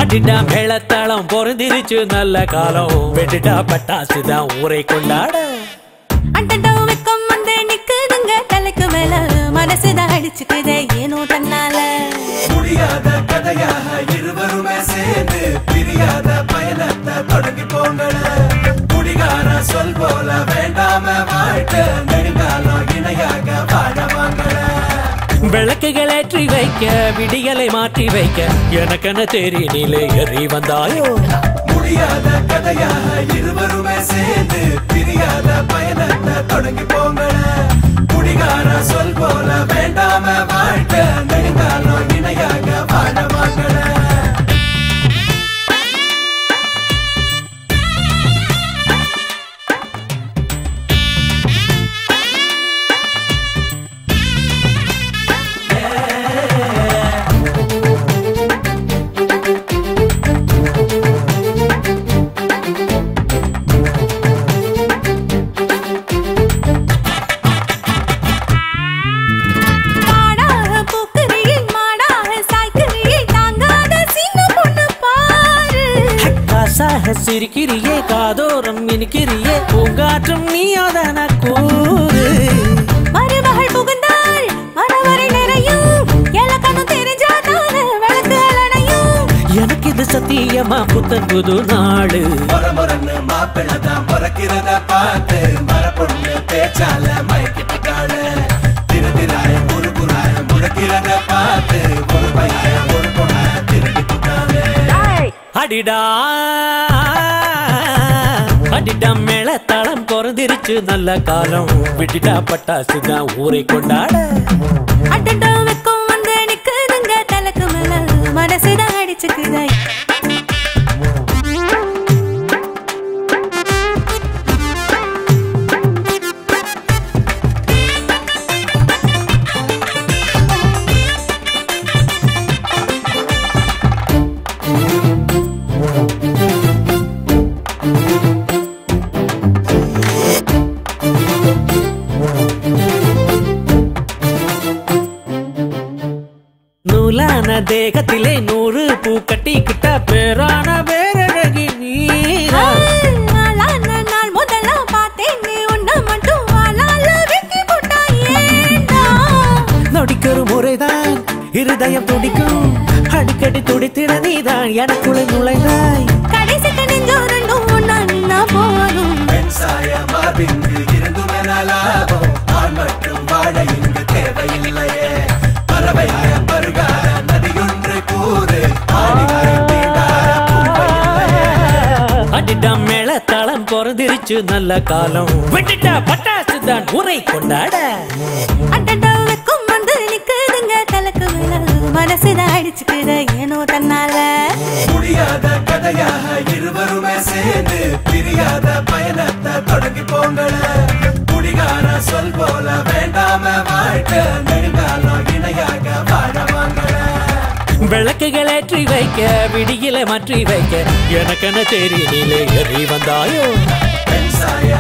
அடிடா மேளத்தாளம் பொருந்திருச்சு நல்ல காலம் வெடிடா பட்டாசுதான் ஊரை கொண்டாட அண்டடா வெக்கம் வந்து நிக்குதுங்க தலைக்கு மேல மனசுதான் அடிச்சுக்குதே ஏனோ தன்னால முடியாத கதையாக இருவருமே சேர்ந்து பிரியாத பயணத்தை தொடங்கி போங்கள குடிகார சொல் போல வேண்டாம வாழ்க்கை நெடுங்காலம் இணையாக வாழவாங்கள விளக்குகள் ஏற்றி வைக்க விடிகளை மாற்றி வைக்க எனக்கென தெரியலே எறி வந்தாயோ முடியாத கதையாக இருவருமே சேர்ந்து பிரியாத பயணத்தை தொடங்கி போங்கள குடிகார சொல் போல வேண்டாம வாழ்க்கை நெடுங்காலம் இணையாக வாழவாங்கள சிரிக்கிறியே காதோரம் இனிக்கிறியே பூங்காற்றும் நீயோதான கூறு மருமகள் புகுந்தாள் மனவரை நிறையும் எலக்கணும் தெரிஞ்சாதான விளக்குகள் அணையும் எனக்கு இது சத்தியமா புத்தன் புது நாடு மரமரன்னு மாப்பிள்ளதான் பிறக்கிறத பார்த்து மரப்பொண்ணு பேச்சால மயக்கிட்டாள திருதிராய குறுகுறாய முழக்கிறத பார்த்து ஒரு பைய ஒரு பொண்ண திருடிட்டாளே அடிடா அடிடா மேளத்தாளம் பொறந்திருச்சு நல்ல காலம் விட்டுட்டா பட்டாசுதான் ஊரை கொண்டாட அண்டடா வெக்கம் வந்து நிக்குதுங்க தலைக்கு மேல மனசுதான் அடிச்சுக்குதே நூலான தேகத்திலே 100 பூ கட்டிக்கிட்ட பேரான பேரழகி நீரா நாள் முதல்ல பார்த்தேன் நீ உன்ன மட்டும் வாழால வெட்டி போட்டாயேடா நொடிக்கொரு முறைதான் இருதயம் துடிக்கும் அடிக்கடி துடித்திட நீதான் எனக்குள்ளே நுழைந்தாய் கடைசிக்கு நெஞ்சோர் ரெண்டும் ஒன்னா நின்னா போதும் பெண்சாய மார்பிங்கு இருந்துமே லாபம் ஆண் மட்டும் வாழ இங்கு தேவையில்லையே பறவையாய பருகார நதியொன்று கூறு அடிடா மேளத்தாளம் பொறந்திருச்சு நல்ல காலம் விட்டுட்டா பட்டாசுதான் ஊரை கொண்டாட அண்டடா வெக்கம் வந்து நிக்குதுங்க தலைக்கு மேல மனசுதான் அடிச்சுக்குதே ஏனோ தன்னால முடியாத கதையாக இருவருமே சேர்ந்து பிரியாத பயணத்தை தொடங்கி போங்கள குடிகார சொல் போல வேண்டாம வாழ்க்கை நெடுங்காலம் இணையாக வாழவாங்கள விளக்குகள் ஏற்றி வைக்க விடியில மாற்றி வைக்க எனக்கென தெரியலே எறி வந்தாயோ பெண்சாய